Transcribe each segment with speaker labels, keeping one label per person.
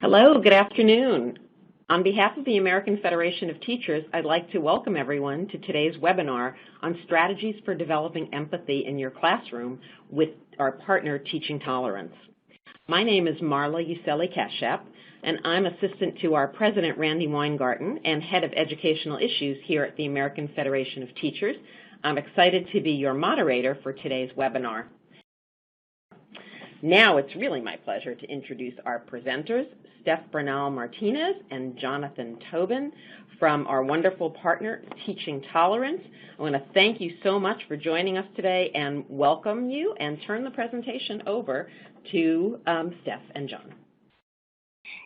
Speaker 1: Hello, good afternoon. On behalf of the American Federation of Teachers, I'd like to welcome everyone to today's webinar on strategies for developing empathy in your classroom with our partner, Teaching Tolerance. My name is Marla Uselli-Kashap, and I'm assistant to our president, Randy Weingarten, and head of educational issues here at the American Federation of Teachers. I'm excited to be your moderator for today's webinar. Now it's really my pleasure to introduce our presenters, Steph Bernal-Martinez and Jonathan Tobin from our wonderful partner, Teaching Tolerance. I want to thank you so much for joining us today and welcome you and turn the presentation over to Steph and John.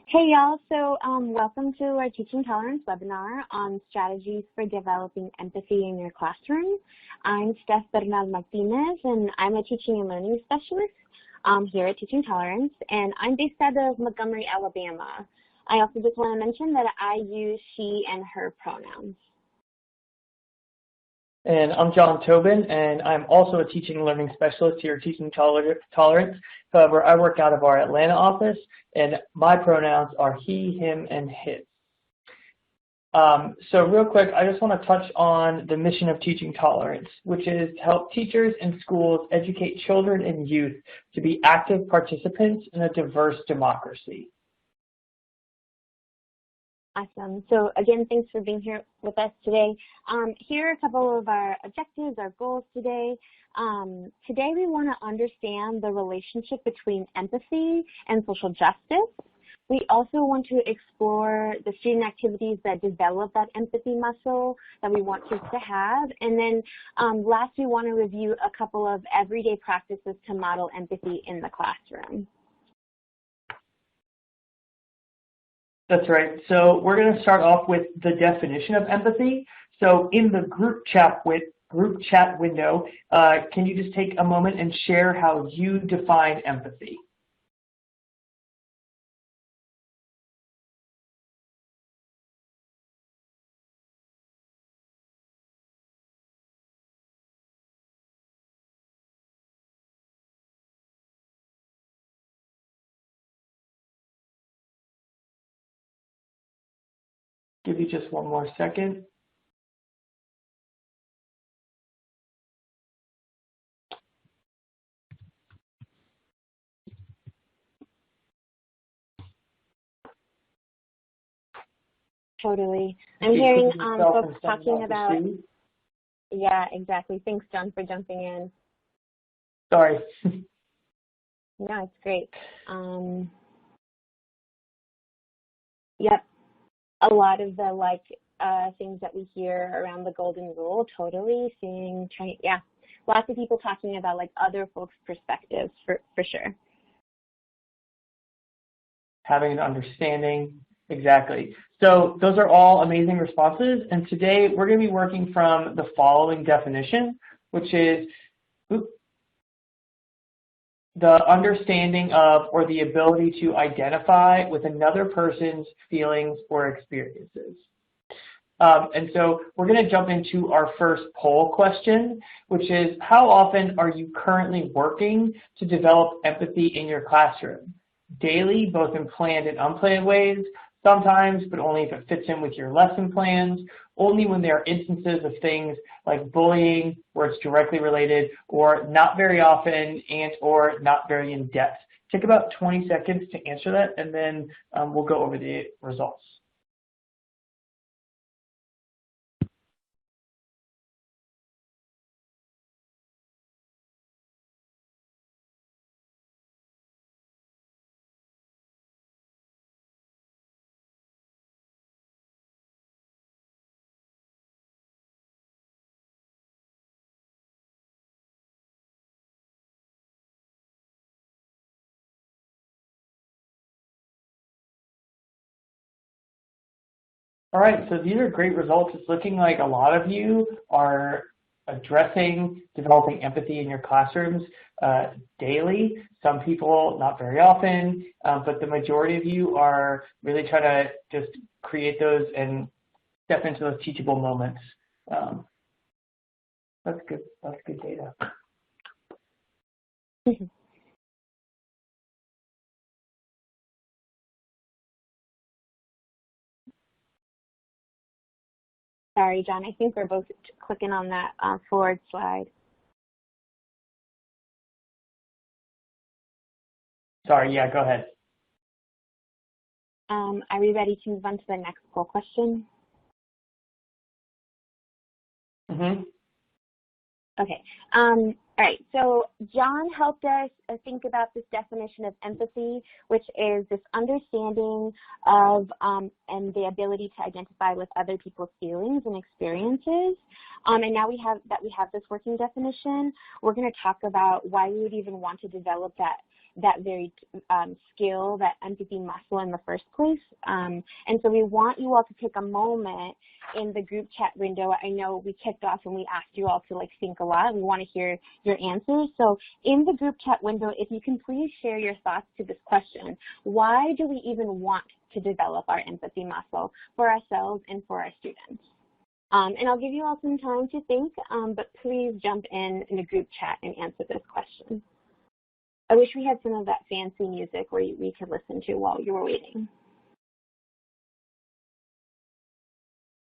Speaker 2: Hey y'all, so welcome to our Teaching Tolerance webinar on strategies for developing empathy in your classroom. I'm Steph Bernal-Martinez and I'm a teaching and learning specialist here at Teaching Tolerance, and I'm based out of Montgomery, Alabama. I also just want to mention that I use she and her pronouns.
Speaker 3: And I'm John Tobin, and I'm also a teaching and learning specialist here at Teaching Tolerance. However, I work out of our Atlanta office, and my pronouns are he, him, and his. So real quick, I just want to touch on the mission of Teaching Tolerance, which is to help teachers and schools educate children and youth to be active participants in a diverse democracy.
Speaker 2: Awesome. So again, thanks for being here with us today. Here are a couple of our objectives, our goals today. Today we want to understand the relationship between empathy and social justice. We also want to explore the student activities that develop that empathy muscle that we want kids to have. And then last, we want to review a couple of everyday practices to model empathy in the classroom.
Speaker 3: That's right. So we're going to start off with the definition of empathy. So in the group chat window, can you just take a moment and share how you define empathy? Give you just one more second.
Speaker 2: Totally. I'm hearing folks talking about, yeah, exactly. Thanks, John, for jumping in.
Speaker 3: Sorry.
Speaker 2: No, it's great. Yep. A lot of the things that we hear around the golden rule, totally yeah, lots of people talking about other folks' perspectives for sure.
Speaker 3: Having an understanding, exactly. So those are all amazing responses, and today we're going to be working from the following definition, which is the understanding of or the ability to identify with another person's feelings or experiences. And so we're going to jump into our first poll question, which is, how often are you currently working to develop empathy in your classroom? Daily, both in planned and unplanned ways, sometimes, but only if it fits in with your lesson plans, only when there are instances of things like bullying where it's directly related, or not very often and or not very in depth. Take about 20 seconds to answer that, and then we'll go over the results. All right, so these are great results. It's looking like a lot of you are addressing developing empathy in your classrooms daily. Some people not very often, but the majority of you are really trying to just create those and step into those teachable moments. That's good. That's good data.
Speaker 2: Sorry, John, I think we're both clicking on that forward slide.
Speaker 3: Sorry, yeah, go ahead.
Speaker 2: Are we ready to move on to the next poll question?
Speaker 3: Mm-hmm.
Speaker 2: Okay. All right. So John helped us think about this definition of empathy, which is this understanding of and the ability to identify with other people's feelings and experiences. And now we have this working definition. We're going to talk about why we would even want to develop that very skill, that empathy muscle in the first place. And so we want you all to take a moment in the group chat window. I know we kicked off and we asked you all to think a lot. We want to hear your answers. So in the group chat window, if you can please share your thoughts to this question. Why do we even want to develop our empathy muscle for ourselves and for our students? And I'll give you all some time to think, but please jump in the group chat and answer this question. I wish we had some of that fancy music where we could listen to while you were waiting.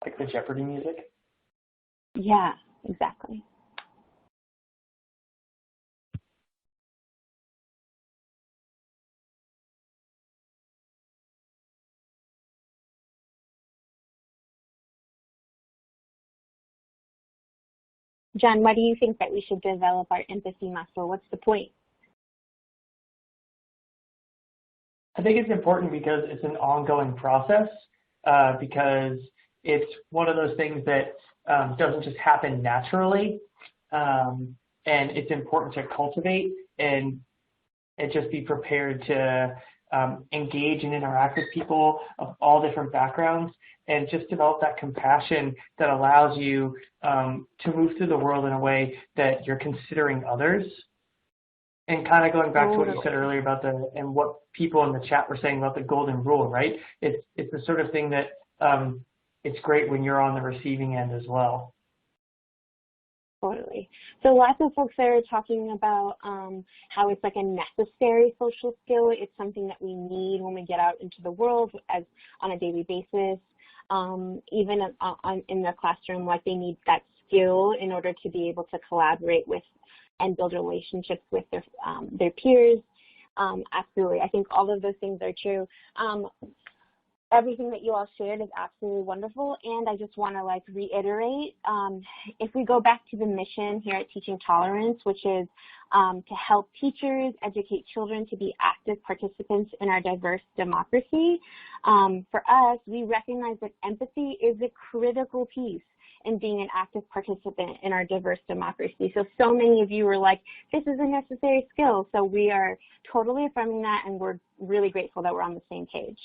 Speaker 3: Like the Jeopardy music?
Speaker 2: Yeah, exactly. John, why do you think that we should develop our empathy muscle? What's the point?
Speaker 3: I think it's important because it's an ongoing process, because it's one of those things that doesn't just happen naturally, and it's important to cultivate and just be prepared to engage and interact with people of all different backgrounds and just develop that compassion that allows you to move through the world in a way that you're considering others. And kind of going back to what you said earlier about and what people in the chat were saying about the golden rule, right? It's the sort of thing that it's great when you're on the receiving end as well.
Speaker 2: Totally. So lots of folks are talking about how it's like a necessary social skill. It's something that we need when we get out into the world on a daily basis. Even in the classroom, they need that skill in order to be able to collaborate with and build relationships with their peers. Absolutely. I think all of those things are true. Everything that you all shared is absolutely wonderful, and I just want to reiterate, if we go back to the mission here at Teaching Tolerance, which is to help teachers educate children to be active participants in our diverse democracy, for us, we recognize that empathy is a critical piece in being an active participant in our diverse democracy. So many of you were like, this is a necessary skill. So we are totally affirming that, and we're really grateful that we're on the same page.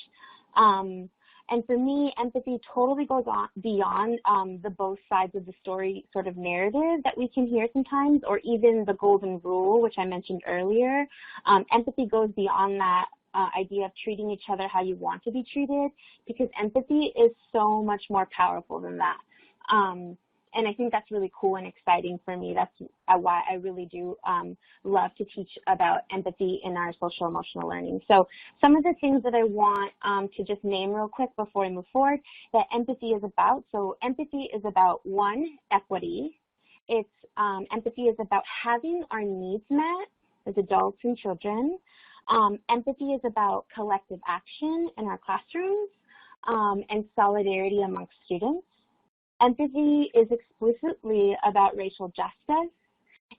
Speaker 2: And for me, empathy totally goes on beyond the both sides of the story sort of narrative that we can hear sometimes, or even the golden rule, which I mentioned earlier. Empathy goes beyond that idea of treating each other how you want to be treated, because empathy is so much more powerful than that. And I think that's really cool and exciting for me. That's why I really do love to teach about empathy in our social emotional learning. So some of the things that I want to just name real quick before I move forward that empathy is about. So empathy is about, one, equity. It's empathy is about having our needs met as adults and children. Empathy is about collective action in our classrooms and solidarity amongst students. Empathy is explicitly about racial justice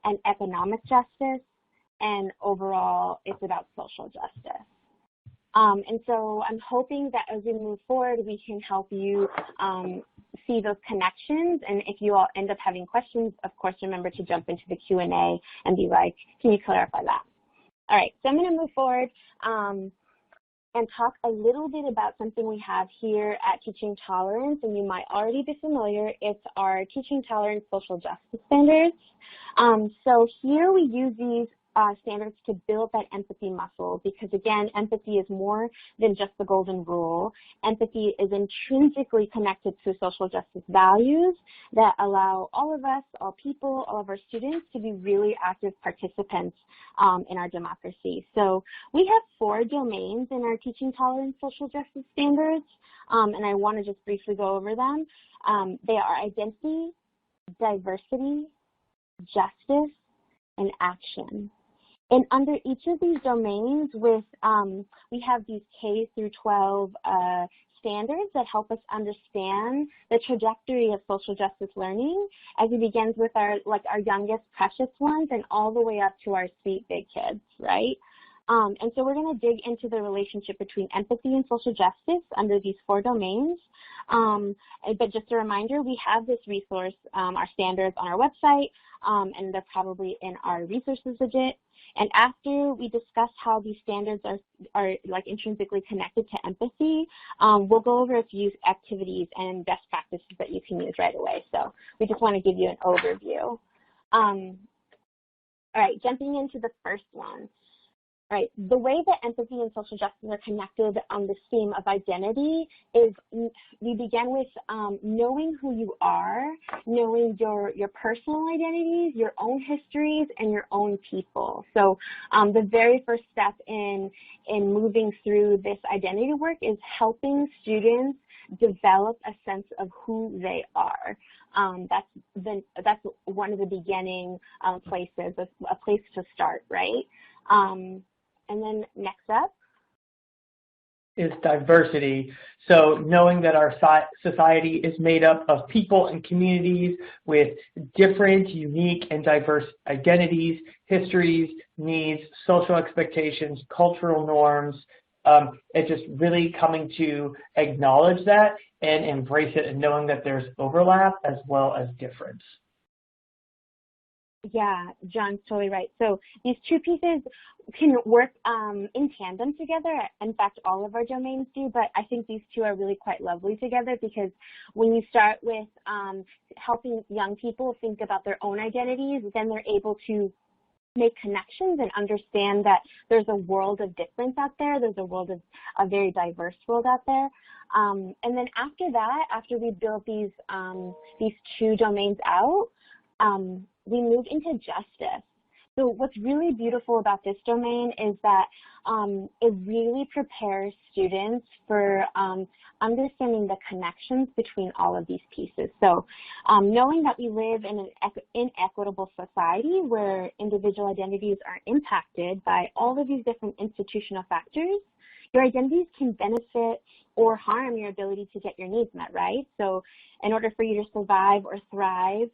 Speaker 2: and economic justice, and overall, it's about social justice. And so I'm hoping that as we move forward, we can help you see those connections. And if you all end up having questions, of course, remember to jump into the Q&A and be like, can you clarify that? All right, so I'm going to move forward and talk a little bit about something we have here at Teaching Tolerance, and you might already be familiar. It's our Teaching Tolerance Social Justice Standards. So here we use these standards to build that empathy muscle, because again, empathy is more than just the golden rule. Empathy is intrinsically connected to social justice values that allow all of us, all people, all of our students to be really active participants in our democracy. So we have 4 domains in our teaching tolerance social justice standards, and I want to just briefly go over them. They are identity, diversity, justice, and action. And under each of these domains, we have these K through 12 standards that help us understand the trajectory of social justice learning, as it begins with our youngest precious ones and all the way up to our sweet big kids, right? And so we're going to dig into the relationship between empathy and social justice under these 4 domains. But just a reminder, we have this resource, our standards, on our website, and they're probably in our resources widget. And after we discuss how these standards are like intrinsically connected to empathy, we'll go over a few activities and best practices that you can use right away. So we just want to give you an overview. All right, jumping into the first one. Right. The way that empathy and social justice are connected on this theme of identity is we begin with knowing who you are, knowing your personal identities, your own histories, and your own people. So the very first step in moving through this identity work is helping students develop a sense of who they are. That's one of the beginning places, a place to start, right? And then next up
Speaker 3: is diversity. So knowing that our society is made up of people and communities with different, unique, and diverse identities, histories, needs, social expectations, cultural norms, and just really coming to acknowledge that and embrace it, and knowing that there's overlap as well as difference.
Speaker 2: Yeah, John's totally right. So these 2 pieces can work in tandem together. In fact, all of our domains do, but I think these 2 are really quite lovely together, because when you start with helping young people think about their own identities, then they're able to make connections and understand that there's a world of difference out there. There's a very diverse world out there. And then after that, after we build these 2 domains out, we move into justice. So what's really beautiful about this domain is that it really prepares students for understanding the connections between all of these pieces. So knowing that we live in an inequitable society where individual identities are impacted by all of these different institutional factors, your identities can benefit or harm your ability to get your needs met, right? So in order for you to survive or thrive,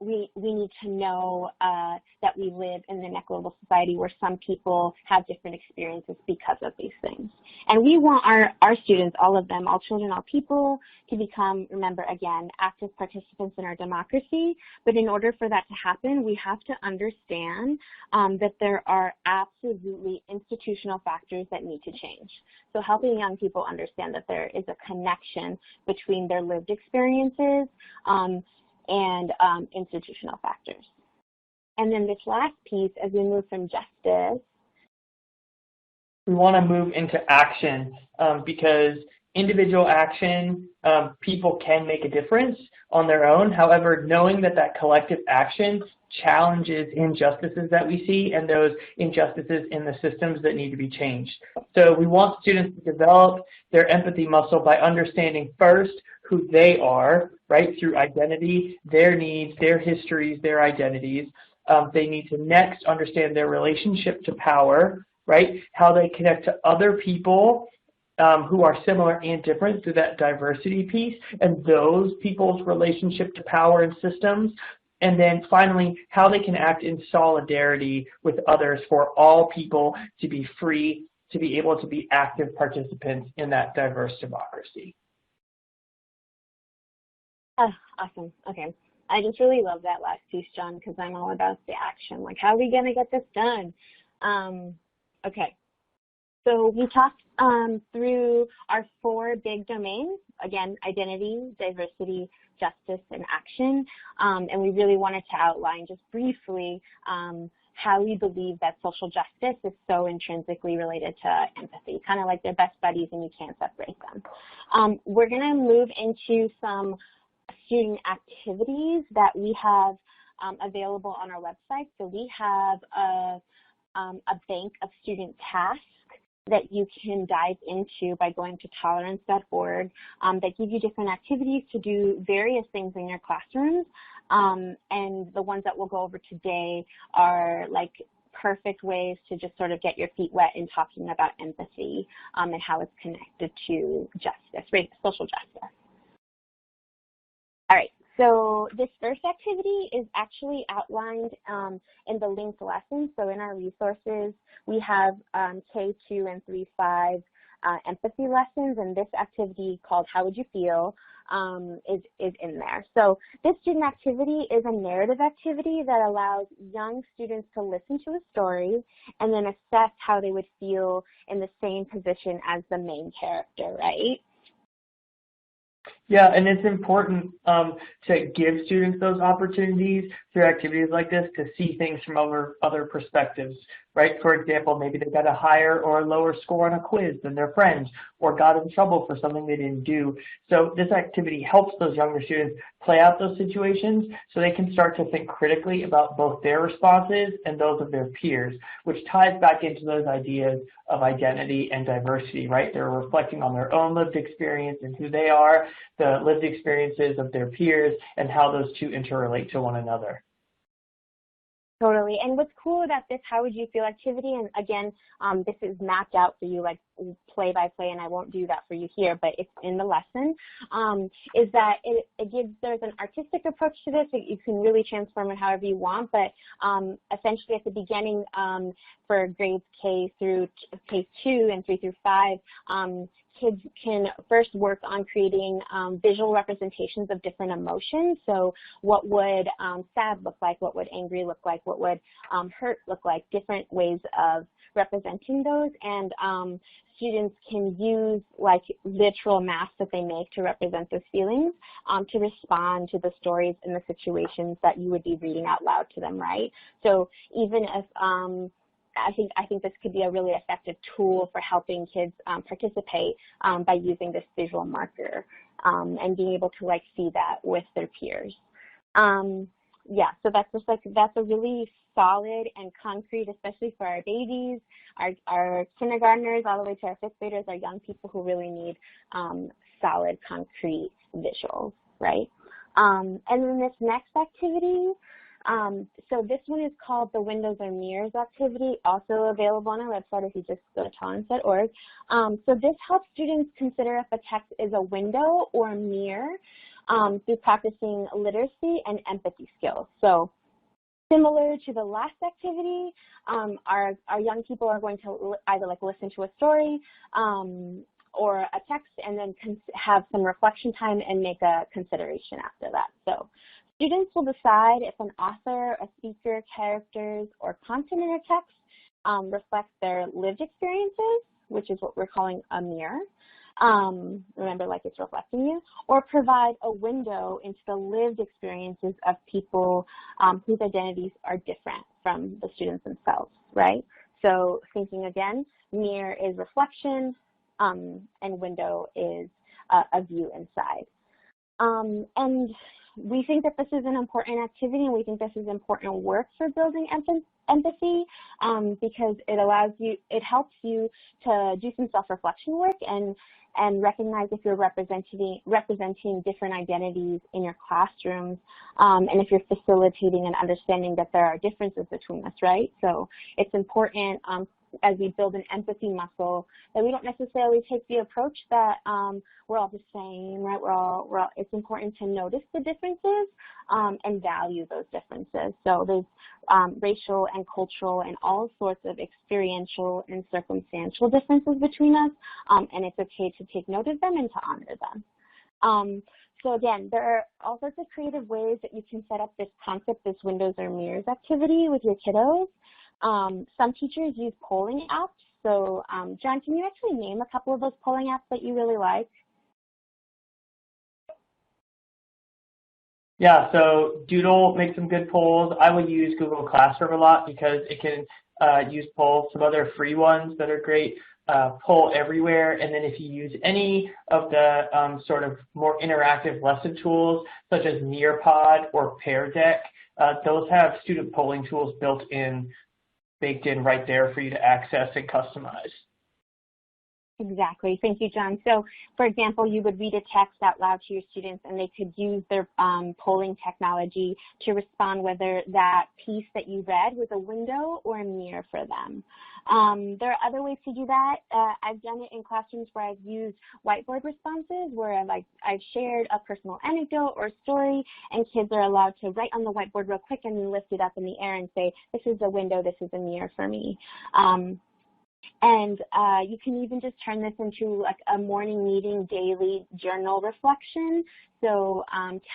Speaker 2: we need to know that we live in an equitable society where some people have different experiences because of these things. And we want our students, all of them, all children, all people, to become, remember again, active participants in our democracy. But in order for that to happen, we have to understand that there are absolutely institutional factors that need to change. So helping young people understand that there is a connection between their lived experiences and institutional factors. And then this last piece, as we move from justice,
Speaker 3: we want to move into action because individual action, people can make a difference on their own. However, knowing that that collective action challenges injustices that we see and those injustices in the systems that need to be changed. So we want students to develop their empathy muscle by understanding first who they are, right, through identity, their needs, their histories, their identities. They need to next understand their relationship to power, right, how they connect to other people who are similar and different through that diversity piece, and those people's relationship to power and systems. And then finally, how they can act in solidarity with others for all people to be free, to be able to be active participants in that diverse democracy.
Speaker 2: Awesome. Okay. I just really love that last piece, John, because I'm all about the action. Like, how are we going to get this done? Okay. So we talked through our 4 big domains, again, identity, diversity, justice, and action. And we really wanted to outline just briefly how we believe that social justice is so intrinsically related to empathy, kind of like they're best buddies and you can't separate them. We're going to move into some student activities that we have available on our website. So we have a bank of student tasks that you can dive into by going to tolerance.org that give you different activities to do various things in your classrooms. And the ones that we'll go over today are like perfect ways to just sort of get your feet wet in talking about empathy and how it's connected to justice, social justice. All right. So this first activity is actually outlined in the linked lessons. So in our resources, we have K2 and 3-5 empathy lessons, and this activity called How Would You Feel is in there. So this student activity is a narrative activity that allows young students to listen to a story and then assess how they would feel in the same position as the main character, right?
Speaker 3: Yeah, and it's important to give students those opportunities through activities like this to see things from other perspectives, right? For example, maybe they got a higher or a lower score on a quiz than their friends, or got in trouble for something they didn't do. So this activity helps those younger students play out those situations so they can start to think critically about both their responses and those of their peers, which ties back into those ideas of identity and diversity, right? They're reflecting on their own lived experience and who they are, the lived experiences of their peers, and how those two interrelate to one another.
Speaker 2: Totally. And what's cool about this How Would You Feel activity, and again, this is mapped out for you like play by play, and I won't do that for you here, but it's in the lesson, is that there's an artistic approach to this. You can really transform it however you want, but essentially at the beginning for grades K through K2 and 3-5, kids can first work on creating visual representations of different emotions. So what would sad look like? What would angry look like? What would hurt look like? Different ways of representing those. And students can use like literal masks that they make to represent those feelings to respond to the stories and the situations that you would be reading out loud to them, right? So even if I think this could be a really effective tool for helping kids participate by using this visual marker and being able to like see that with their peers. Yeah, so that's a really solid and concrete, especially for our babies, our kindergartners, all the way to our 5th graders, our young people who really need solid, concrete visuals, right? And then this next activity, so this one is called the Windows or Mirrors activity, also available on our website if you just go to tolerance.org. So this helps students consider if a text is a window or a mirror through practicing literacy and empathy skills. So similar to the last activity, our young people are going to either like listen to a story or a text and then have some reflection time and make a consideration after that. So students will decide if an author, a speaker, characters, or content in a text reflects their lived experiences, which is what we're calling a mirror. Remember, like it's reflecting you, or provide a window into the lived experiences of people whose identities are different from the students themselves, right? So thinking again, mirror is reflection, and window is a view inside. And we think that this is an important activity, and we think this is important work for building empathy because it helps you to do some self-reflection work and recognize if you're representing different identities in your classrooms, and if you're facilitating and understanding that there are differences between us, right? So it's important as we build an empathy muscle that we don't necessarily take the approach that we're all the same, right? It's important to notice the differences and value those differences. So there's racial and cultural and all sorts of experiential and circumstantial differences between us, and it's okay to take note of them and to honor them. So again, there are all sorts of creative ways that you can set up this concept, this windows or mirrors activity with your kiddos. Some teachers use polling apps. So John, can you actually name a couple of those polling apps that you really like?
Speaker 3: Yeah, so Doodle makes some good polls. I would use Google Classroom a lot because it can use polls. Some other free ones that are great, Poll Everywhere. And then if you use any of the sort of more interactive lesson tools, such as Nearpod or Pear Deck, those have student polling tools baked in right there for you to access and customize.
Speaker 2: Exactly. Thank you, John. So, for example, you would read a text out loud to your students, and they could use their polling technology to respond whether that piece that you read was a window or a mirror for them. There are other ways to do that. I've done it in classrooms where I've used whiteboard responses, where I've shared a personal anecdote or story, and kids are allowed to write on the whiteboard real quick and then lift it up in the air and say, this is a window, this is a mirror for me. And you can even just turn this into like a morning meeting daily journal reflection. So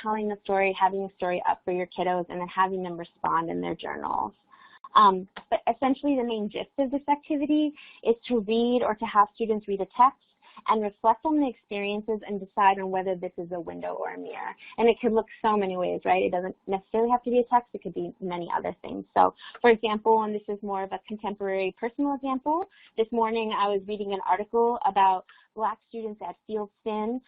Speaker 2: telling a story, having a story up for your kiddos, and then having them respond in their journals. But essentially the main gist of this activity is to read or to have students read a text and reflect on the experiences and decide on whether this is a window or a mirror. And it could look so many ways, right? It doesn't necessarily have to be a text. It could be many other things. So, for example, and this is more of a contemporary personal example, this morning I was reading an article about Black students at Field Sin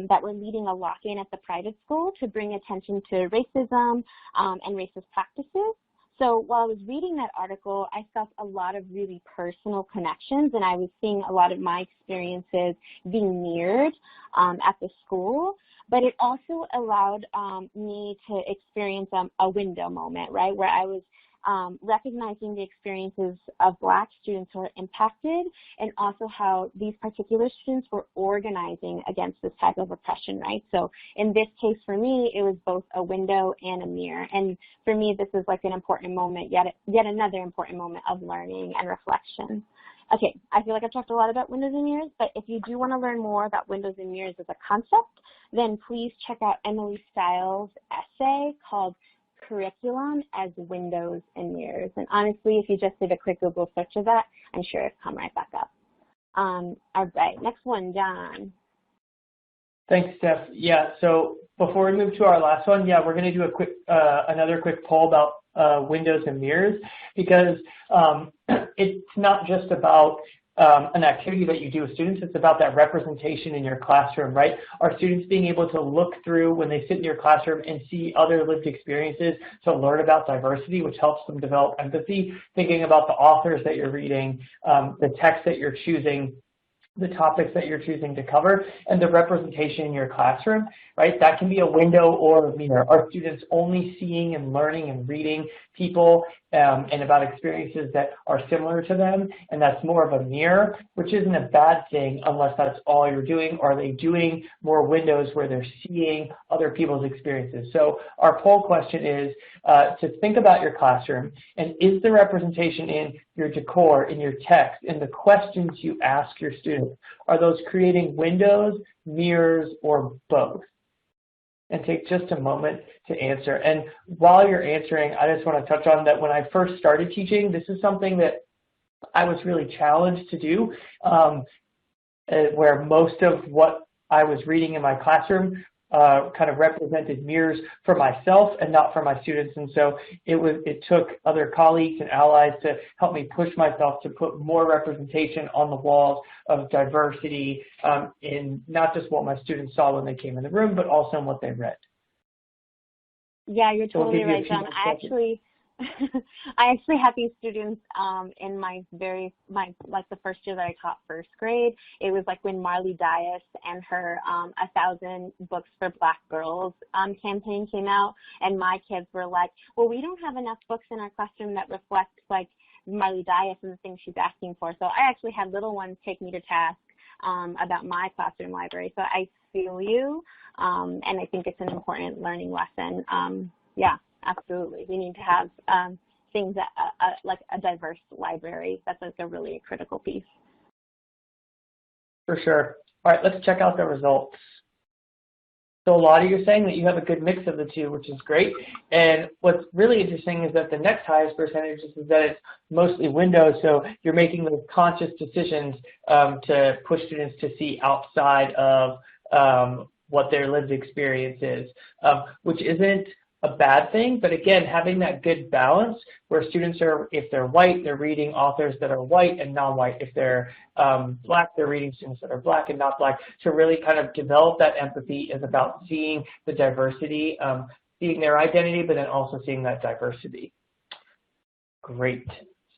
Speaker 2: that were leading a lock-in at the private school to bring attention to racism and racist practices. So while I was reading that article, I felt a lot of really personal connections, and I was seeing a lot of my experiences being mirrored at the school. But it also allowed me to experience a window moment, right, where I was recognizing the experiences of Black students who are impacted, and also how these particular students were organizing against this type of oppression, right? So in this case for me, it was both a window and a mirror. And for me, this is like an important moment, yet another important moment of learning and reflection. Okay, I feel like I've talked a lot about windows and mirrors, but if you do want to learn more about windows and mirrors as a concept, then please check out Emily Stiles' essay called Curriculum as Windows and Mirrors. And honestly, if you just did a quick Google search of that, I'm sure it'll come right back up. All right, next one, John.
Speaker 3: Thanks, Steph. Yeah, so before we move to our last one, yeah, we're going to do a quick, another quick poll about windows and mirrors, because it's not just about an activity that you do with students, it's about that representation in your classroom, right? Are students being able to look through when they sit in your classroom and see other lived experiences to learn about diversity, which helps them develop empathy, thinking about the authors that you're reading, the text that you're choosing, the topics that you're choosing to cover, and the representation in your classroom, right? That can be a window or a mirror. Are students only seeing and learning and reading people and about experiences that are similar to them, and that's more of a mirror, which isn't a bad thing unless that's all you're doing? Or are they doing more windows where they're seeing other people's experiences? So our poll question is to think about your classroom, and is the representation in your decor, in your text, in the questions you ask your students, are those creating windows, mirrors, or both? And take just a moment to answer. And while you're answering, I just want to touch on that when I first started teaching, this is something that I was really challenged to do, where most of what I was reading in my classroom kind of represented mirrors for myself and not for my students. And so it took other colleagues and allies to help me push myself to put more representation on the walls of diversity in not just what my students saw when they came in the room, but also in what they read.
Speaker 2: Yeah, you're totally right, John. I actually had these students in like the first year that I taught first grade. It was like when Marley Dias and her 1,000 Books for Black Girls campaign came out, and my kids were like, well, we don't have enough books in our classroom that reflect like Marley Dias and the things she's asking for. So I actually had little ones take me to task about my classroom library. So I feel you, and I think it's an important learning lesson. Yeah. Absolutely. We need to have things that, like a diverse library. That's like a really critical piece.
Speaker 3: For sure. All right, let's check out the results. So a lot of you are saying that you have a good mix of the two, which is great. And what's really interesting is that the next highest percentage is that it's mostly windows. So you're making those conscious decisions to push students to see outside of what their lived experience is, which isn't a bad thing, but again, having that good balance where students are, if they're white, they're reading authors that are white and non-white. If they're black, they're reading students that are black and not black. To really kind of develop that empathy is about seeing the diversity, seeing their identity, but then also seeing that diversity. Great.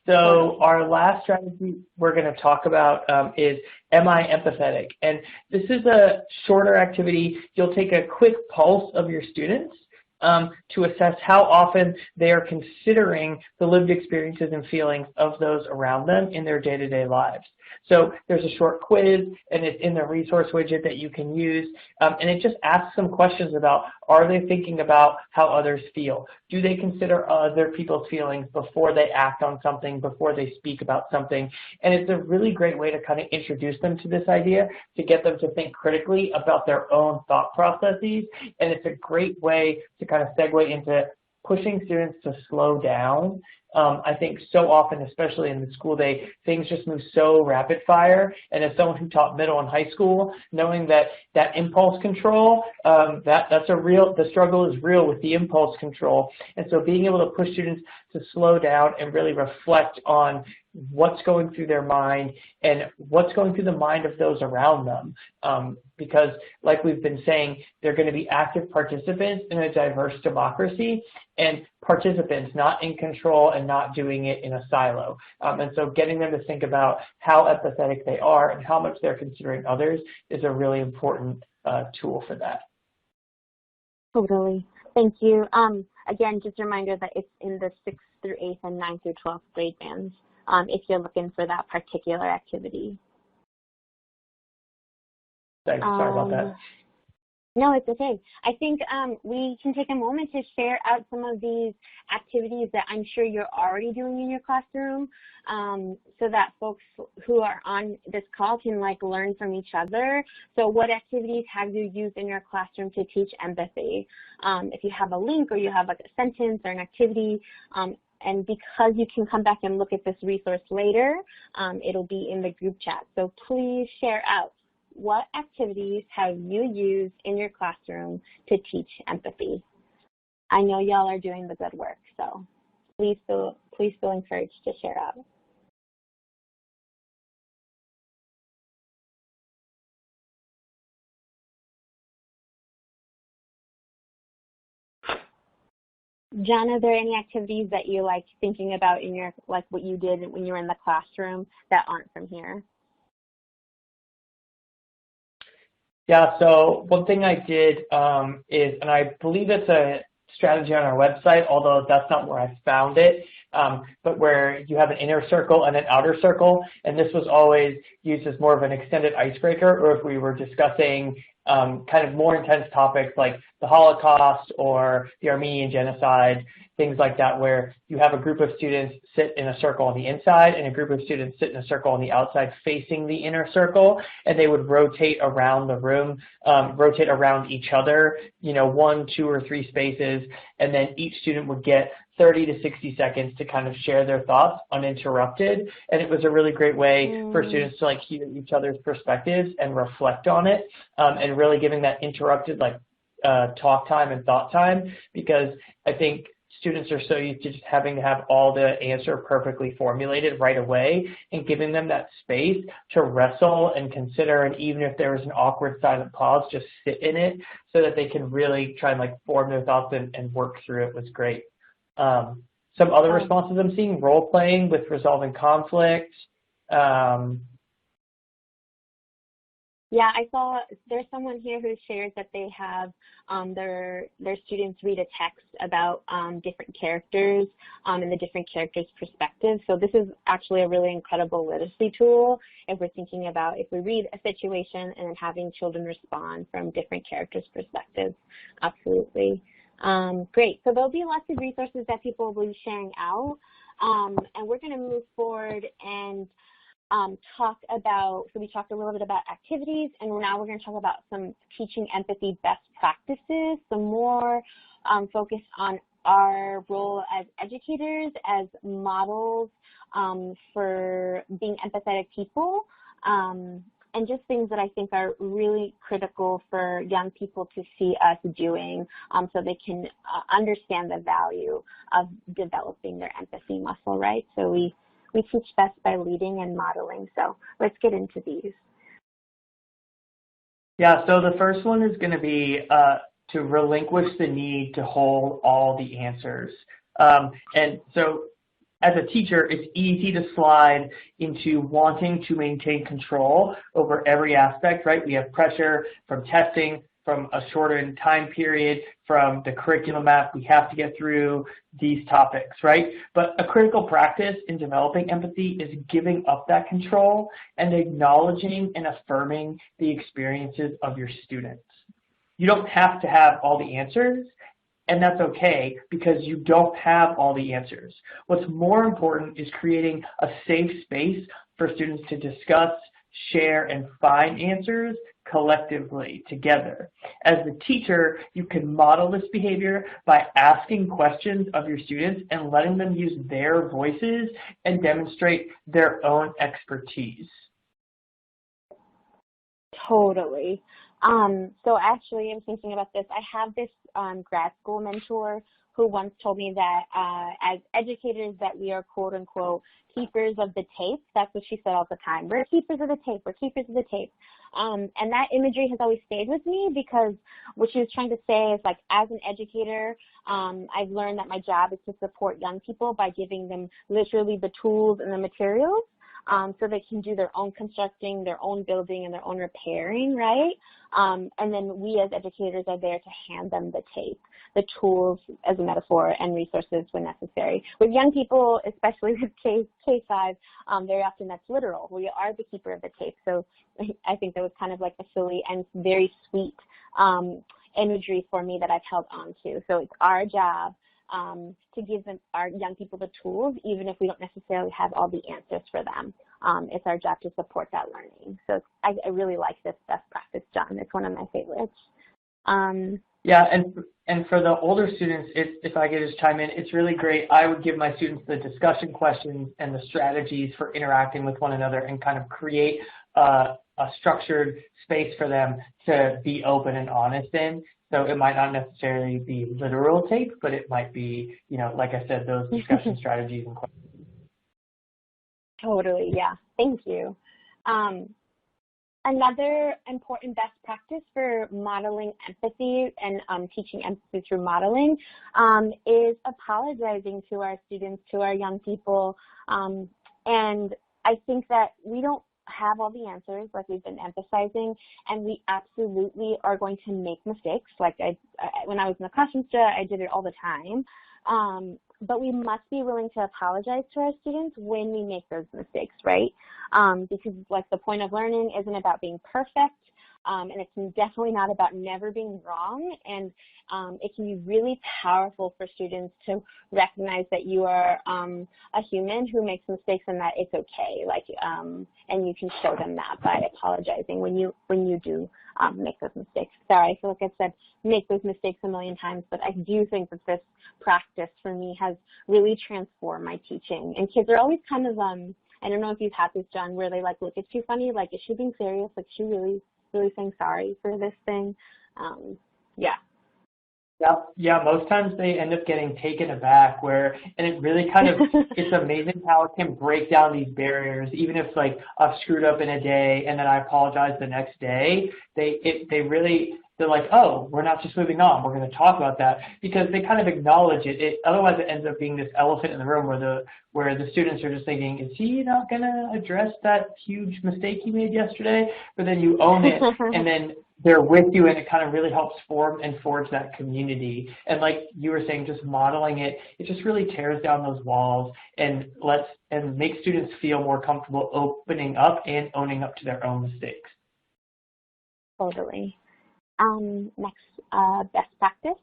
Speaker 3: So our last strategy we're going to talk about is, am I empathetic? And this is a shorter activity. You'll take a quick pulse of your students to assess how often they are considering the lived experiences and feelings of those around them in their day-to-day lives. So there's a short quiz, and it's in the resource widget that you can use, and it just asks some questions about, are they thinking about how others feel? Do they consider other people's feelings before they act on something, before they speak about something? And it's a really great way to kind of introduce them to this idea, to get them to think critically about their own thought processes, and it's a great way to kind of segue into pushing students to slow down. I think so often, especially in the school day, things just move so rapid fire. And as someone who taught middle and high school, knowing that that impulse control, the struggle is real with the impulse control. And so being able to push students to slow down and really reflect on what's going through their mind and what's going through the mind of those around them. Because like we've been saying, they're going to be active participants in a diverse democracy, and participants, not in control and not doing it in a silo. And so getting them to think about how empathetic they are and how much they're considering others is a really important tool for that.
Speaker 2: Totally. Thank you. Again, just a reminder that it's in the 6th through 8th and 9th through 12th grade bands if you're looking for that particular activity.
Speaker 3: Thanks. Sorry about that.
Speaker 2: No, it's okay. I think we can take a moment to share out some of these activities that I'm sure you're already doing in your classroom so that folks who are on this call can learn from each other. So what activities have you used in your classroom to teach empathy? If you have a link or you have a sentence or an activity, and because you can come back and look at this resource later, it'll be in the group chat. So please share out. What activities have you used in your classroom to teach empathy? I know y'all are doing the good work, so please feel encouraged to share out. John, are there any activities that you like thinking about in your, what you did when you were in the classroom that aren't from here?
Speaker 3: Yeah, so one thing I did is, and I believe it's a strategy on our website, although that's not where I found it, but where you have an inner circle and an outer circle, and this was always used as more of an extended icebreaker, or if we were discussing kind of more intense topics like the Holocaust or the Armenian genocide, things like that, where you have a group of students sit in a circle on the inside and a group of students sit in a circle on the outside facing the inner circle, and they would rotate around the room, rotate around each other, 1, 2, or 3 spaces, and then each student would get 30 to 60 seconds to kind of share their thoughts uninterrupted. And it was a really great way for students to hear each other's perspectives and reflect on it, and really giving that interrupted talk time and thought time, because I think students are so used to just having to have all the answer perfectly formulated right away, and giving them that space to wrestle and consider, and even if there was an awkward silent pause, just sit in it so that they can really try and form their thoughts and work through it was great. Some other responses I'm seeing, role playing with resolving conflict.
Speaker 2: Yeah, I saw there's someone here who shares that they have their students read a text about different characters and the different characters' perspectives. So this is actually a really incredible literacy tool if we're thinking about if we read a situation and then having children respond from different characters' perspectives. Absolutely. Great. So there'll be lots of resources that people will be sharing out, and we're going to move forward and talk about, so we talked a little bit about activities, and now we're going to talk about some teaching empathy best practices, some more focus on our role as educators, as models for being empathetic people. and just things that I think are really critical for young people to see us doing so they can understand the value of developing their empathy muscle, right? So we teach best by leading and modeling. So let's get into these.
Speaker 3: Yeah, so the first one is going to be to relinquish the need to hold all the answers. And so as a teacher, it's easy to slide into wanting to maintain control over every aspect, right? We have pressure from testing, from a shortened time period, from the curriculum map. We have to get through these topics, right? But a critical practice in developing empathy is giving up that control and acknowledging and affirming the experiences of your students. You don't have to have all the answers, and that's okay because you don't have all the answers. What's more important is creating a safe space for students to discuss, share, and find answers collectively together. As the teacher, you can model this behavior by asking questions of your students and letting them use their voices and demonstrate their own expertise.
Speaker 2: Totally. So actually, I'm thinking about this. I have this grad school mentor who once told me that as educators that we are quote unquote keepers of the tape. That's what she said all the time. We're keepers of the tape. We're keepers of the tape. And that imagery has always stayed with me because what she was trying to say is, like, as an educator, I've learned that my job is to support young people by giving them literally the tools and the materials so they can do their own constructing, their own building, and their own repairing, right? And then we as educators are there to hand them the tape, the tools as a metaphor, and resources when necessary. With young people, especially with K-5, very often that's literal. We are the keeper of the tape. So I think that was kind of like a silly and very sweet imagery for me that I've held on to. So it's our job to give our young people the tools, even if we don't necessarily have all the answers for them. It's our job to support that learning. So I really like this best practice, John. It's one of my favorites.
Speaker 3: Yeah, and for the older students, if I could just chime in, it's really great. I would give my students the discussion questions and the strategies for interacting with one another and kind of create a structured space for them to be open and honest in. So it might not necessarily be literal tape, but it might be, you know, like I said, those discussion strategies and questions.
Speaker 2: Totally, yeah. Thank you. Another important best practice for modeling empathy and teaching empathy through modeling is apologizing to our students, to our young people. And I think that we don't have all the answers, like we've been emphasizing, and we absolutely are going to make mistakes. Like when I was in the classroom, I did it all the time. But we must be willing to apologize to our students when we make those mistakes, right? Because, like, the point of learning isn't about being perfect, and it's definitely not about never being wrong. And it can be really powerful for students to recognize that you are a human who makes mistakes and that it's okay. Like, and you can show them that by apologizing when you do make those mistakes. Sorry, I feel like I've said make those mistakes a million times, but I do think that this practice for me has really transformed my teaching. And kids are always kind of, I don't know if you've had this, John, where they like look at you funny, like, is she being serious? Like, is she really saying sorry for this thing? Yeah.
Speaker 3: Yeah, most times they end up getting taken aback and it really kind of, it's amazing how it can break down these barriers. Even if, like, I've screwed up in a day and then I apologize the next day, they're like, oh, we're not just moving on, we're going to talk about that, because they kind of acknowledge it. Otherwise it ends up being this elephant in the room where the students are just thinking, is he not going to address that huge mistake he made yesterday? But then you own it, and then they're with you, and it kind of really helps form and forge that community. And like you were saying, just modeling it just really tears down those walls and makes students feel more comfortable opening up and owning up to their own mistakes.
Speaker 2: Totally. Next, best practice.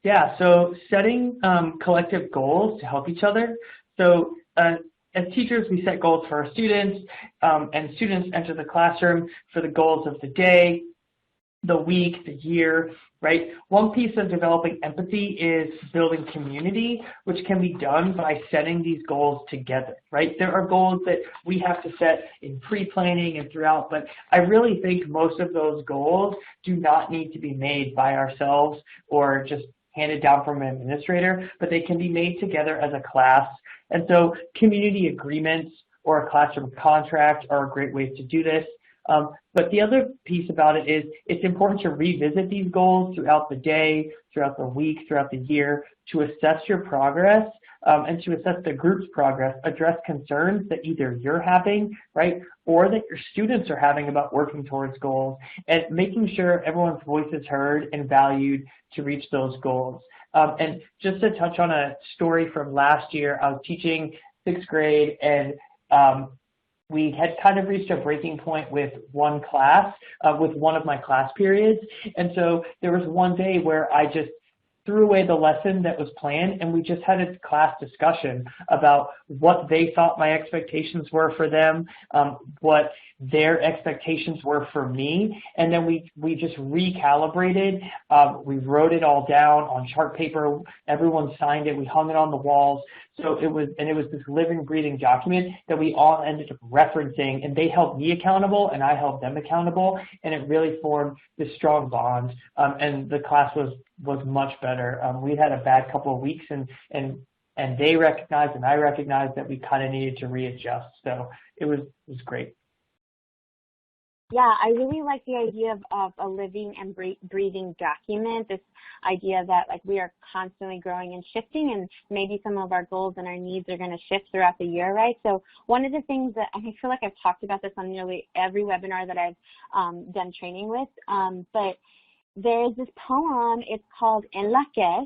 Speaker 3: Yeah, so setting collective goals to help each other. So as teachers, we set goals for our students, and students enter the classroom for the goals of the day, the week, the year, right? One piece of developing empathy is building community, which can be done by setting these goals together, right? There are goals that we have to set in pre-planning and throughout, but I really think most of those goals do not need to be made by ourselves or just handed down from an administrator, but they can be made together as a class. And so community agreements or a classroom contract are great ways to do this. But the other piece about it is it's important to revisit these goals throughout the day, throughout the week, throughout the year to assess your progress and to assess the group's progress, address concerns that either you're having, right, or that your students are having about working towards goals, and making sure everyone's voice is heard and valued to reach those goals. And just to touch on a story from last year, I was teaching 6th grade, and we had kind of reached a breaking point with one class, with one of my class periods. And so there was one day where I just threw away the lesson that was planned, and we just had a class discussion about what they thought my expectations were for them, what their expectations were for me, and then we just recalibrated. We wrote it all down on chart paper. Everyone signed it. We hung it on the walls. So it was this living, breathing document that we all ended up referencing, and they held me accountable, and I held them accountable, and it really formed this strong bond. And the class was much better. We had a bad couple of weeks, and they recognized and I recognized that we kind of needed to readjust. So it was great.
Speaker 2: Yeah, I really like the idea of a living and breathing document, this idea that like we are constantly growing and shifting, and maybe some of our goals and our needs are going to shift throughout the year, right? So one of the things that I feel like I've talked about this on nearly every webinar that I've done training with, but there's this poem, it's called En La Quech,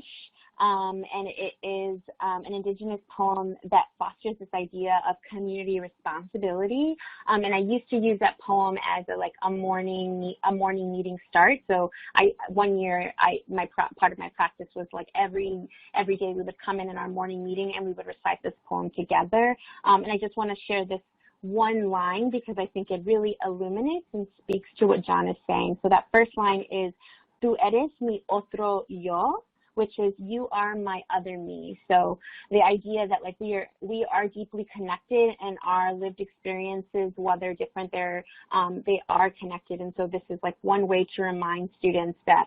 Speaker 2: and it is an indigenous poem that fosters this idea of community responsibility. And I used to use that poem as a morning meeting start. So one year part of my practice was like every day we would come in our morning meeting and we would recite this poem together. And I just want to share this one line because I think it really illuminates and speaks to what John is saying. So that first line is, "Tú eres mi otro yo," which is you are my other me. So the idea that like we are deeply connected, and our lived experiences, while they're different, they are connected. And so this is like one way to remind students that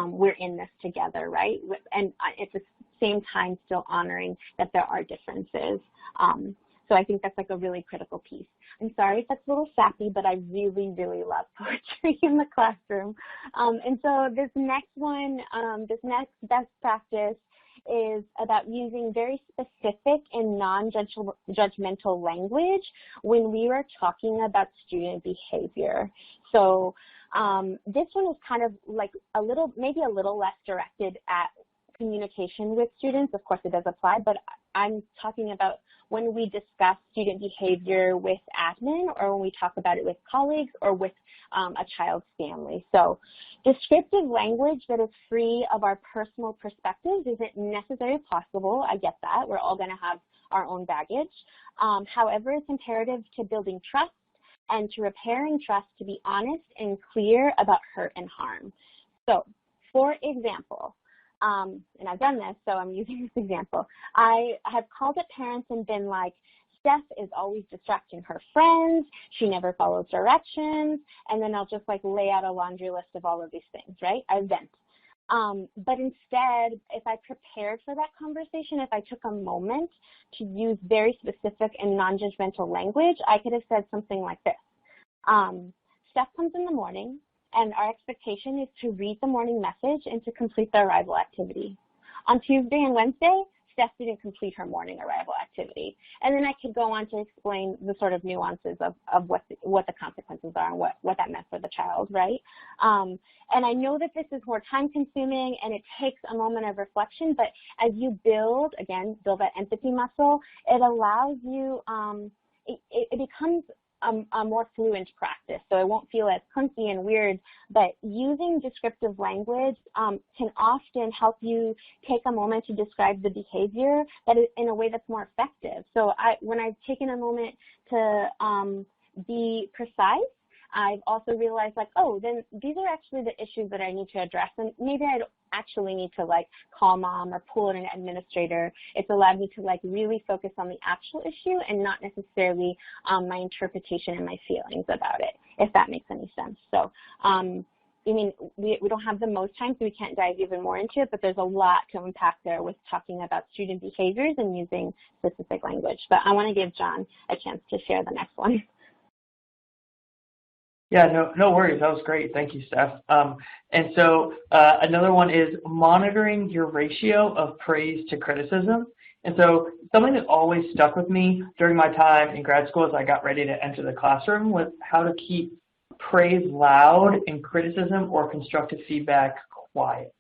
Speaker 2: we're in this together, right? And at the same time still honoring that there are differences. So I think that's like a really critical piece. I'm sorry if that's a little sappy, but I really, really love poetry in the classroom. And so this next one, this next best practice is about using very specific and non-judgmental language when we are talking about student behavior. So this one is kind of like maybe a little less directed at communication with students. Of course, it does apply, but I'm talking about when we discuss student behavior with admin, or when we talk about it with colleagues or with a child's family. So descriptive language that is free of our personal perspectives isn't necessarily possible. I get that. We're all going to have our own baggage. However, it's imperative to building trust and to repairing trust to be honest and clear about hurt and harm. So, for example, and I've done this, so I'm using this example. I have called up parents and been like, Steph is always distracting her friends, she never follows directions, and then I'll just like lay out a laundry list of all of these things, right? I vent. But instead, if I prepared for that conversation, if I took a moment to use very specific and non-judgmental language, I could have said something like this. Steph comes in the morning, and our expectation is to read the morning message and to complete the arrival activity. On Tuesday and Wednesday, Steph didn't complete her morning arrival activity. And then I could go on to explain the sort of nuances of what the consequences are and what that meant for the child, right? And I know that this is more time consuming and it takes a moment of reflection, but as you build that empathy muscle, it allows you, it becomes a more fluent practice, so it won't feel as clunky and weird, but using descriptive language can often help you take a moment to describe the behavior that is in a way that's more effective. So when I've taken a moment to be precise, I've also realized like, oh, then these are actually the issues that I need to address, and maybe I don't actually need to like call mom or pull in an administrator. It's allowed me to like really focus on the actual issue and not necessarily my interpretation and my feelings about it, if that makes any sense. So I mean, we don't have the most time, so we can't dive even more into it, but there's a lot to unpack there with talking about student behaviors and using specific language. But I want to give John a chance to share the next one.
Speaker 3: Yeah, no worries. That was great. Thank you, Steph. And so another one is monitoring your ratio of praise to criticism. And so something that always stuck with me during my time in grad school as I got ready to enter the classroom was how to keep praise loud and criticism or constructive feedback quiet.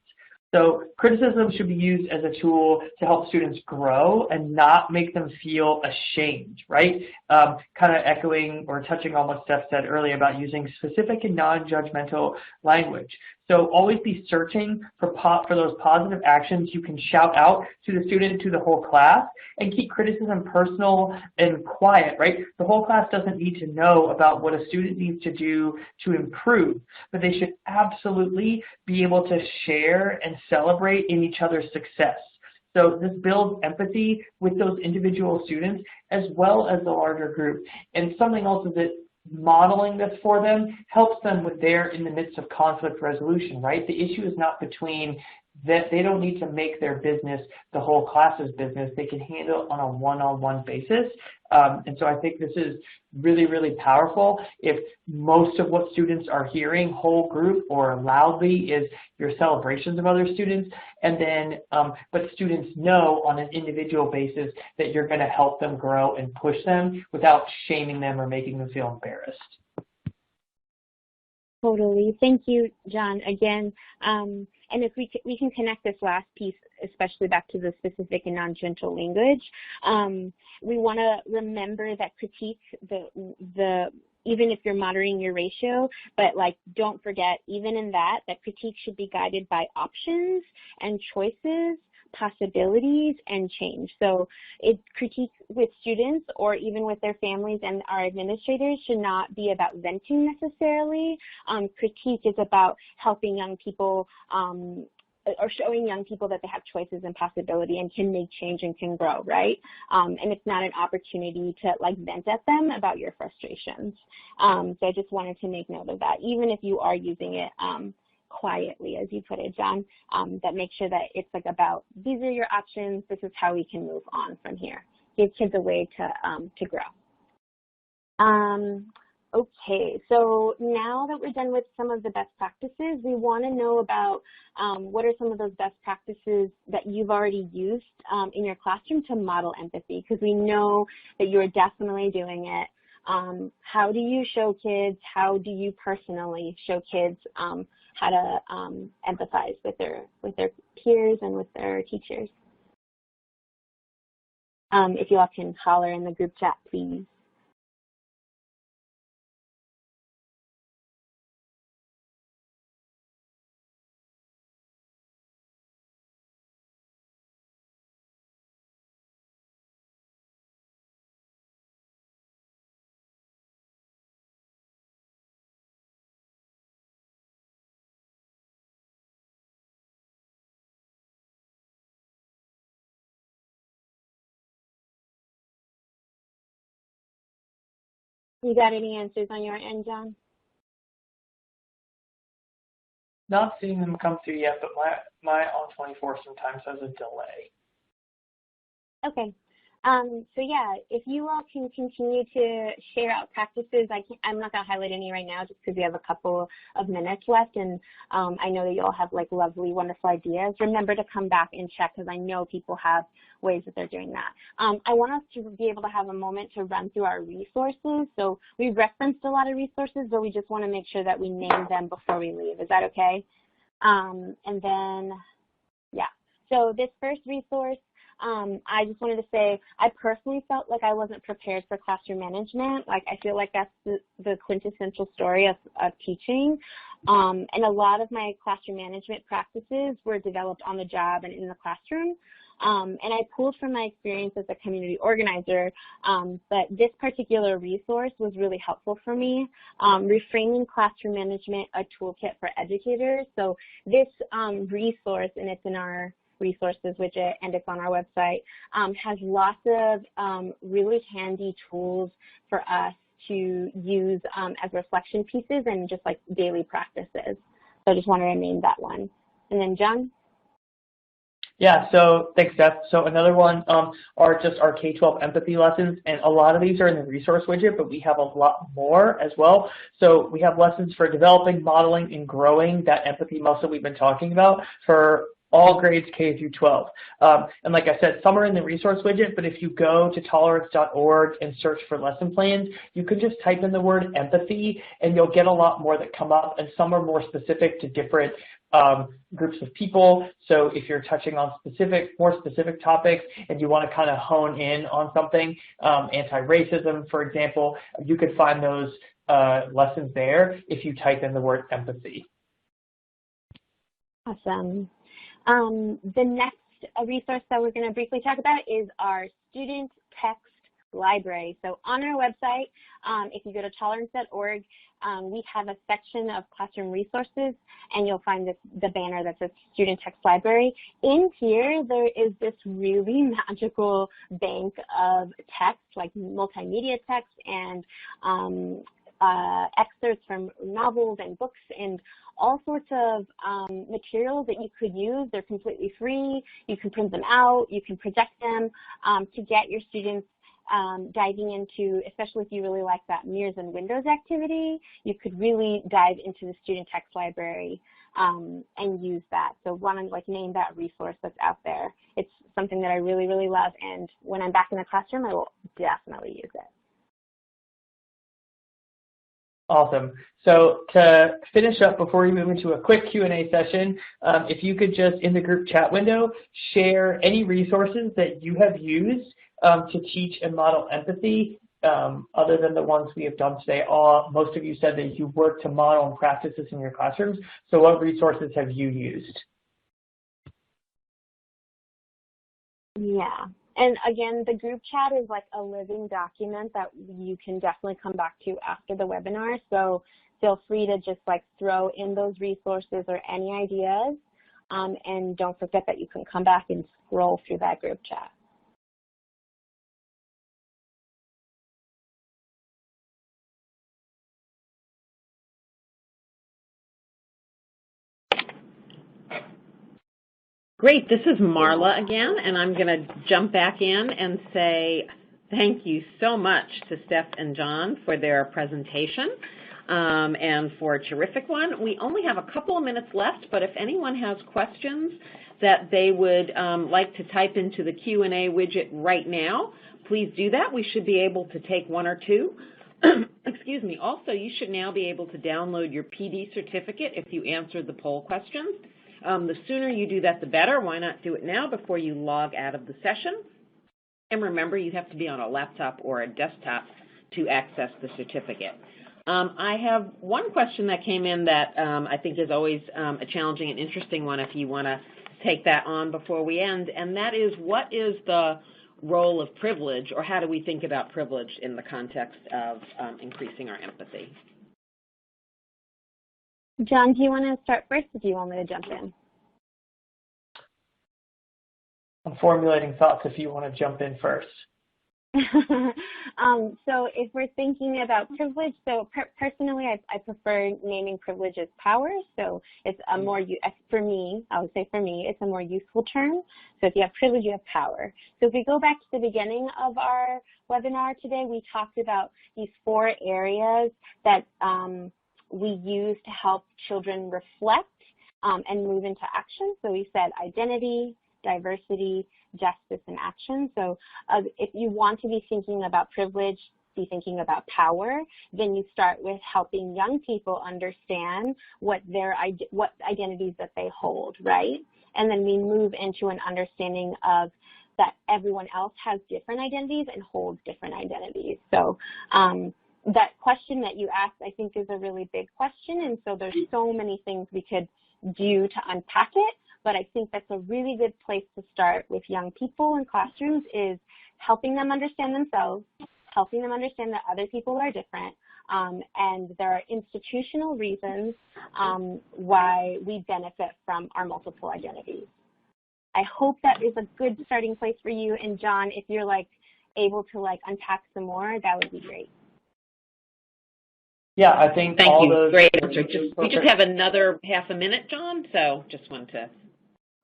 Speaker 3: So criticism should be used as a tool to help students grow and not make them feel ashamed, right? Kind of echoing or touching on what Steph said earlier about using specific and non-judgmental language. So always be searching for those positive actions you can shout out to the student, to the whole class, and keep criticism personal and quiet, right? The whole class doesn't need to know about what a student needs to do to improve, but they should absolutely be able to share and celebrate in each other's success. So this builds empathy with those individual students as well as the larger group. And something else is that modeling this for them helps them when they're in the midst of conflict resolution, right? The issue is not between that. They don't need to make their business the whole class's business. They can handle it on a one-on-one basis. And so I think this is really, really powerful. If most of what students are hearing, whole group or loudly, is your celebrations of other students, and then, but students know on an individual basis that you're going to help them grow and push them without shaming them or making them feel embarrassed.
Speaker 2: Totally. Thank you, John, again. And if we can connect this last piece, especially back to the specific and non-judgmental language, we want to remember that critique, even if you're monitoring your ratio, but like don't forget, even in that critique should be guided by options and choices, possibilities, and change. So critique with students or even with their families and our administrators should not be about venting necessarily. Critique is about helping young people or showing young people that they have choices and possibility and can make change and can grow, right? And it's not an opportunity to like vent at them about your frustrations. So I just wanted to make note of that, even if you are using it quietly, as you put it, John, that makes sure that it's like about, these are your options, this is how we can move on from here. Give kids a way to grow. Okay, so now that we're done with some of the best practices, we want to know about what are some of those best practices that you've already used in your classroom to model empathy, because we know that you're definitely doing it. How do you show kids, how do you personally show kids how to empathize with their peers and with their teachers? If you all can holler in the group chat, please. You got any answers on your end, John?
Speaker 3: Not seeing them come through yet, but my On24 sometimes has a delay.
Speaker 2: Okay. So yeah, if you all can continue to share out practices, I'm not going to highlight any right now just because we have a couple of minutes left, and I know that you all have like lovely, wonderful ideas. Remember to come back and check because I know people have ways that they're doing that. I want us to be able to have a moment to run through our resources. So we've referenced a lot of resources, but we just want to make sure that we name them before we leave. Is that okay? And then, yeah. So this first resource, I just wanted to say I personally felt like I wasn't prepared for classroom management. Like I feel like that's the quintessential story of teaching. And a lot of my classroom management practices were developed on the job and in the classroom. And I pulled from my experience as a community organizer, but this particular resource was really helpful for me. Reframing Classroom Management, a Toolkit for Educators. So this resource, and it's in our resources widget and it's on our website, has lots of really handy tools for us to use as reflection pieces and just like daily practices. So I just wanted to name that one. And then John?
Speaker 3: Yeah, so thanks, Steph. So another one are just our K-12 empathy lessons, and a lot of these are in the resource widget, but we have a lot more as well. So we have lessons for developing, modeling, and growing that empathy muscle we've been talking about for all grades K through 12. And like I said, some are in the resource widget, but if you go to tolerance.org and search for lesson plans, you can just type in the word empathy and you'll get a lot more that come up, and some are more specific to different groups of people. So if you're touching on more specific topics and you want to kind of hone in on something, anti-racism, for example, you could find those lessons there if you type in the word empathy.
Speaker 2: Awesome. The next resource that we're going to briefly talk about is our student text library. So on our website, if you go to tolerance.org, we have a section of classroom resources, and you'll find the banner that says Student Text Library. In here, there is this really magical bank of text, like multimedia text and excerpts from novels and books and all sorts of materials that you could use. They're completely free. You can print them out. You can project them to get your students diving into, especially if you really like that mirrors and windows activity, you could really dive into the student text library and use that. So want to like name that resource that's out there. It's something that I really, really love, and when I'm back in the classroom, I will definitely use it.
Speaker 3: Awesome. So to finish up before we move into a quick Q&A session, if you could just in the group chat window share any resources that you have used to teach and model empathy, other than the ones we have done today. Most of you said that you work to model and practice this in your classrooms. So what resources have you used?
Speaker 2: Yeah. And again, the group chat is like a living document that you can definitely come back to after the webinar. So feel free to just like throw in those resources or any ideas. And don't forget that you can come back and scroll through that group chat.
Speaker 1: Great, this is Marla again, and I'm going to jump back in and say thank you so much to Steph and John for their presentation and for a terrific one. We only have a couple of minutes left, but if anyone has questions that they would like to type into the Q&A widget right now, please do that. We should be able to take one or two. Excuse me. Also, you should now be able to download your PD certificate if you answered the poll questions. The sooner you do that, the better. Why not do it now before you log out of the session? And remember, you have to be on a laptop or a desktop to access the certificate. I have one question that came in that I think is always a challenging and interesting one if you want to take that on before we end, and that is, what is the role of privilege, or how do we think about privilege in the context of increasing our empathy?
Speaker 2: John, do you want to start first, or do you want me to jump in?
Speaker 3: I'm formulating thoughts if you want to jump in first.
Speaker 2: So if we're thinking about privilege, so personally, I prefer naming privilege as power. So it's a more, for me, I would say for me, it's a more useful term. So if you have privilege, you have power. So if we go back to the beginning of our webinar today, we talked about these 4 areas that we use to help children reflect and move into action. So we said identity, diversity, justice, and action. So if you want to be thinking about privilege, be thinking about power, then you start with helping young people understand what identities that they hold, right? And then we move into an understanding of that everyone else has different identities and holds different identities. So that question that you asked, I think, is a really big question, and so there's so many things we could do to unpack it, but I think that's a really good place to start with young people in classrooms is helping them understand themselves, helping them understand that other people are different, and there are institutional reasons why we benefit from our multiple identities. I hope that is a good starting place for you, and John, if you're able to unpack some more, that would be great.
Speaker 3: Yeah, I think
Speaker 1: Thank
Speaker 3: all
Speaker 1: you.
Speaker 3: those.
Speaker 1: Great answer. We just have another half a minute, John, so just wanted to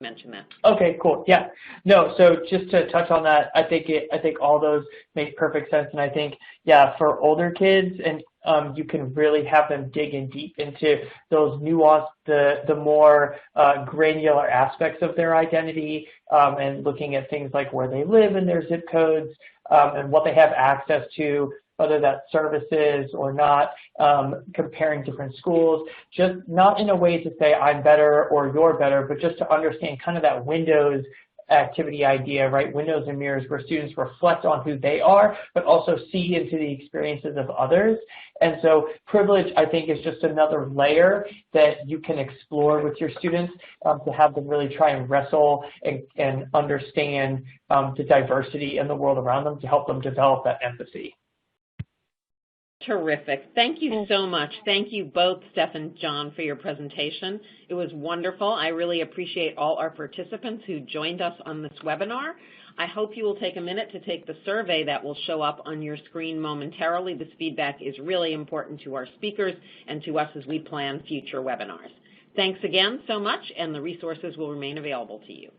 Speaker 1: mention that.
Speaker 3: Okay, cool. Yeah. No, so just to touch on that, I think all those make perfect sense, and I think, yeah, for older kids, and you can really have them dig in deep into those nuanced, the more granular aspects of their identity, and looking at things like where they live in their zip codes, and what they have access to, whether that's services or not, comparing different schools, just not in a way to say I'm better or you're better, but just to understand kind of that windows activity idea, right? Windows and mirrors where students reflect on who they are, but also see into the experiences of others. And so privilege, I think, is just another layer that you can explore with your students to have them really try and wrestle and understand the diversity in the world around them to help them develop that empathy.
Speaker 1: Terrific. Thank you so much. Thank you both, Steph and John, for your presentation. It was wonderful. I really appreciate all our participants who joined us on this webinar. I hope you will take a minute to take the survey that will show up on your screen momentarily. This feedback is really important to our speakers and to us as we plan future webinars. Thanks again so much, and the resources will remain available to you.